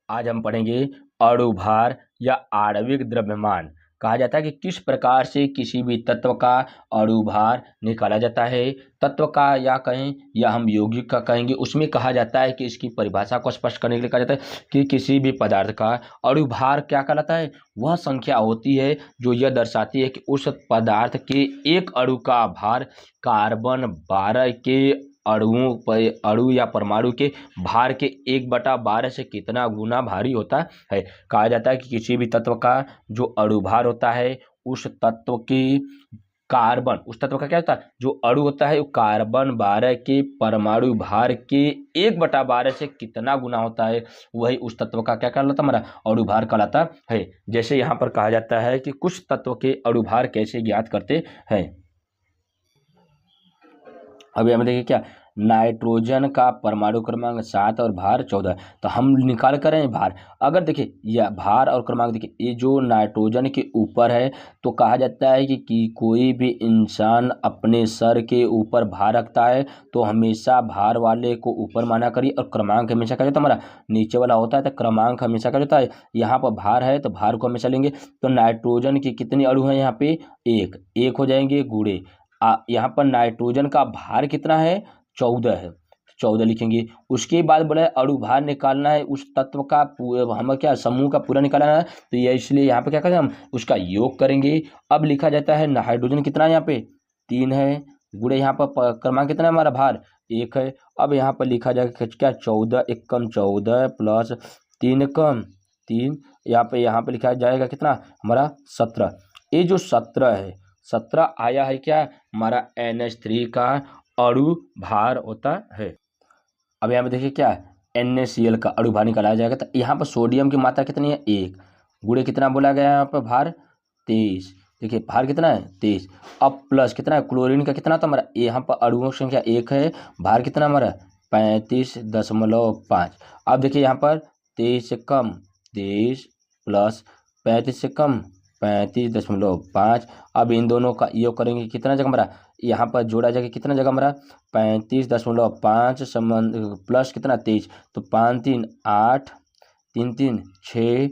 आज हम पढ़ेंगे अणुभार या आणविक द्रव्यमान। कहा जाता है कि किस प्रकार से किसी भी तत्व का अणुभार निकाला जाता है। तत्व का या कहें या हम यौगिक का कहेंगे, उसमें कहा जाता है कि इसकी परिभाषा को स्पष्ट करने के लिए कहा जाता है कि किसी भी पदार्थ का अणुभार क्या कहलाता है। वह संख्या होती है जो यह दर्शाती है कि उस पदार्थ के एक अणु का भार कार्बन 12 के अणुओं पर अणु या परमाणु के भार के 1/12 से कितना गुना भारी होता है। कहा जाता है कि किसी भी तत्व का जो अणुभार होता है उस तत्व की उस तत्व का क्या होता है, जो अणु होता है वो कार्बन 12 के परमाणु भार के 1/12 से कितना गुना होता है, वही उस तत्व का क्या कहलाता है, हमारा अणुभार कहलाता है। जैसे यहाँ पर कहा जाता है कि कुछ तत्व के अणुभार कैसे ज्ञात करते हैं। अभी हम देखिए क्या, नाइट्रोजन का परमाणु क्रमांक 7 और भार 14। तो हम निकाल कर रहे हैं भार। अगर देखिए यह भार और क्रमांक देखिए, ये जो नाइट्रोजन के ऊपर है तो कहा जाता है कि कोई भी इंसान अपने सर के ऊपर भार रखता है तो हमेशा भार वाले को ऊपर माना करिए और क्रमांक हमेशा क्या जाता है, हमारा नीचे वाला होता है तो क्रमांक हमेशा क्या जाता है। यहाँ पर भार है तो भार को हमेशा लेंगे। तो नाइट्रोजन की कितनी अणु है यहाँ पे, एक हो जाएंगे गुणे। यहाँ पर नाइट्रोजन का भार कितना है, 14 है, 14 लिखेंगे। उसके बाद बोला है अणुभार निकालना है उस तत्व का, हमें क्या समूह का पूरा निकालना है, तो ये इसलिए यहाँ पे क्या करें, हम उसका योग करेंगे। अब लिखा जाता है हाइड्रोजन कितना है यहाँ पे 3 है, गुणे यहाँ पर क्रमांक कितना है, हमारा भार 1 है। अब यहाँ पर लिखा जाएगा क्या 14 1 कम 14 प्लस 3 कम 3, यहाँ पे लिखा जाएगा कितना हमारा 17। ये जो 17 है, 17 आया है क्या हमारा NH3 का अणु भार होता है। अब यहाँ पे देखिए क्या NaCl का अणु भार निकाला जाएगा। तो यहाँ पर सोडियम की मात्रा कितनी है, 1, गुणे कितना बोला गया है यहाँ पर भार 23। देखिए भार कितना है 23। अब प्लस कितना है क्लोरीन का कितना था हमारा, यहाँ पर अणुओं की संख्या 1 है, भार कितना हमारा 35.5। अब देखिए यहाँ पर 23 से कम 23 प्लस 35 से कम 35.5। अब इन दोनों का योग करेंगे कितना जगह हमारा, यहाँ पर जोड़ा जाएगा कितना जगह हमारा 35.5 संबंध प्लस कितना 23, तो 5 3 8 3 3 6,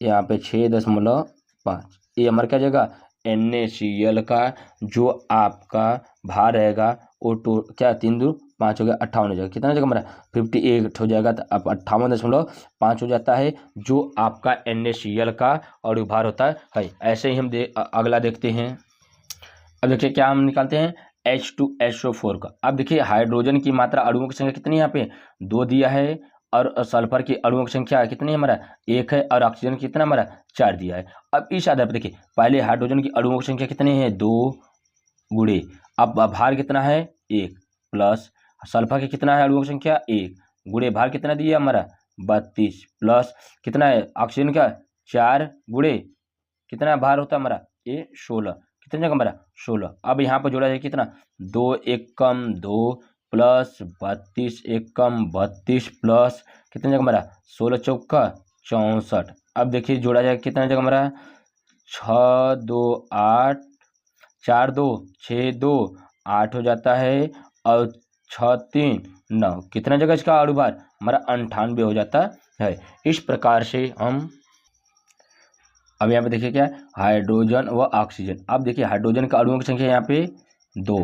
यहाँ पे 6.5। ये हमारा क्या जगह NaCl का जो आपका भार रहेगा वो क्या 3 2 5 हो गया 58 हो जाएगा। कितना जगह हमारा 58 हो जाएगा। तो अब 58.5 हो जाता है जो आपका NaCl का अणुभार होता है। ऐसे ही हम अगला देखते हैं। अब देखिए क्या हम निकालते हैं H2SO4 का। अब देखिए हाइड्रोजन की मात्रा अणुओं की संख्या कितनी है, यहाँ पे 2 दिया है, और सल्फर की अणुओं की संख्या कितनी है हमारा 1 है, और ऑक्सीजन कितना हमारा 4 दिया है। अब इस आधार पर देखिए पहले हाइड्रोजन की अणुओं की संख्या कितनी है 2, गुणे अब भार कितना है 1, प्लस सल्फर की कितना है अणुओं की संख्या 1, गुणे भार कितना दिया हमारा 32, प्लस कितना है ऑक्सीजन का 4, गुणे कितना भार होता है हमारा ये 16, कितने जगह हमारा 16। अब यहाँ पर जोड़ा जाए कितना 2 1 कम 2 प्लस 32 1 कम 32 प्लस कितने जगह हमारा 16 चौका 64। अब देखिए जोड़ा जाए कितना जगह हमारा 6 2 8 4 2 6 2 8 हो जाता है, और 6 3 9, कितना जगह इसका अणुभार हमारा 98 हो जाता है। इस प्रकार से हम अब यहाँ पे देखिए क्या हाइड्रोजन व ऑक्सीजन। अब देखिए हाइड्रोजन का अणुओं की संख्या यहाँ पे 2,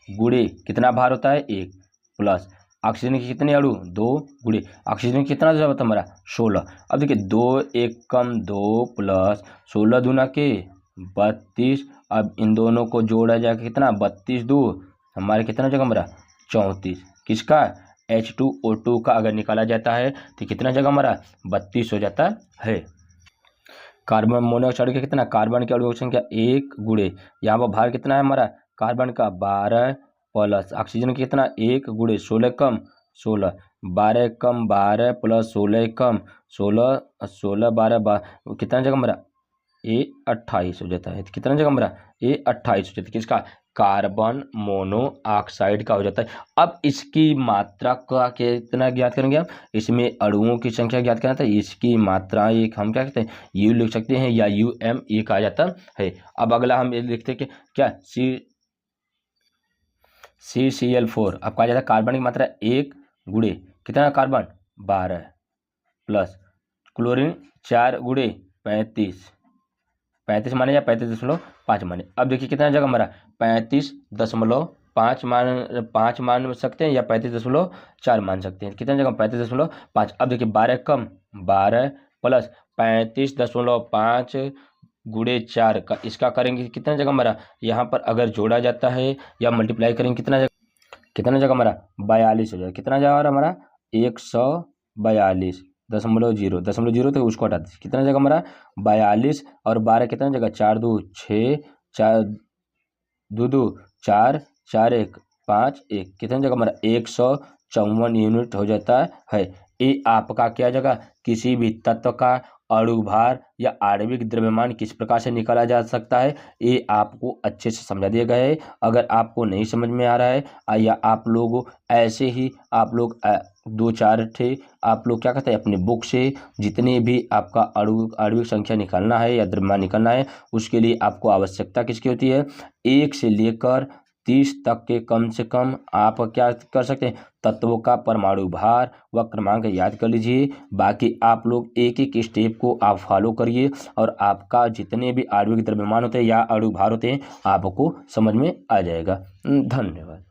गुणे कितना भार होता है 1, प्लस ऑक्सीजन की कितने अणु 2, गुणे ऑक्सीजन की कितना जो होता है हमारा 16। अब देखिए 2 1 कम 2 प्लस 16 दूना के 32। अब इन दोनों को जोड़ा जाएगा कितना 32 2 हमारे कितना जगह हमारा 34। किसका H2O2 का अगर निकाला जाता है तो कितना जगह हमारा 32 हो जाता है। कार्बन मोनोऑक्साइड का कितना, कार्बन की अणुओं की संख्या 1, गुणे यहाँ पर भार कितना है हमारा कार्बन का 12, प्लस ऑक्सीजन की कितना 1, गुणे 16 कम 16, 12 कम 12 प्लस 16 कम 16, 16 12 कितना जगह हमारा ये 28 हो जाता है। तो कितना जगह हमारा ये 28 हो जाता है। किसका कार्बन मोनोऑक्साइड का हो जाता है। अब इसकी मात्रा का कितना ज्ञात करेंगे हम, इसमें अणुओं की संख्या ज्ञात करना था, इसकी मात्रा एक हम क्या कहते हैं यू लिख सकते हैं या UM ये कहा जाता है। अब अगला हम ये लिखते हैं कि क्या CCl4। अब कहा जाता है कार्बन की मात्रा 1, गुणे कितना कार्बन 12 प्लस क्लोरीन 4 गुणे 35 माने या 35.5 माने। अब देखिए कितना जगह हमारा 35.5 मान सकते हैं या 35.4 मान सकते हैं। कितना जगह 35.5। अब देखिए 12 कम 12 प्लस 35.5 गुणे 4 का इसका करेंगे कितना जगह हमारा, यहाँ पर अगर जोड़ा जाता है या मल्टीप्लाई करेंगे कितना जगह हमारा 42 हो जाएगा। कितना जगह हमारा 142.0 तो उसको हटा दीजिए। कितना जगह हमारा 42 और 12 कितना जगह 4 2 6 4 2 2 4 4 1 5 1 कितना जगह हमारा 154 यूनिट हो जाता है। ये आपका क्या जगह किसी भी तत्व का अणुभार या आणविक द्रव्यमान किस प्रकार से निकाला जा सकता है ये आपको अच्छे से समझा दिया गया है। अगर आपको नहीं समझ में आ रहा है या आप लोग ऐसे ही आप लोग 2-4 थे आप लोग क्या कहते हैं अपने बुक से जितने भी आपका आणविक संख्या निकालना है या द्रव्यमान निकालना है उसके लिए आपको आवश्यकता किसकी होती है 1 से लेकर 30 तक के कम से कम आप क्या कर सकते हैं तत्वों का परमाणु भार व क्रमांक याद कर लीजिए। बाकी आप लोग एक एक स्टेप को आप फॉलो करिए और आपका जितने भी आणविक द्रव्यमान होते हैं या अणु भार होते हैं आपको समझ में आ जाएगा। धन्यवाद।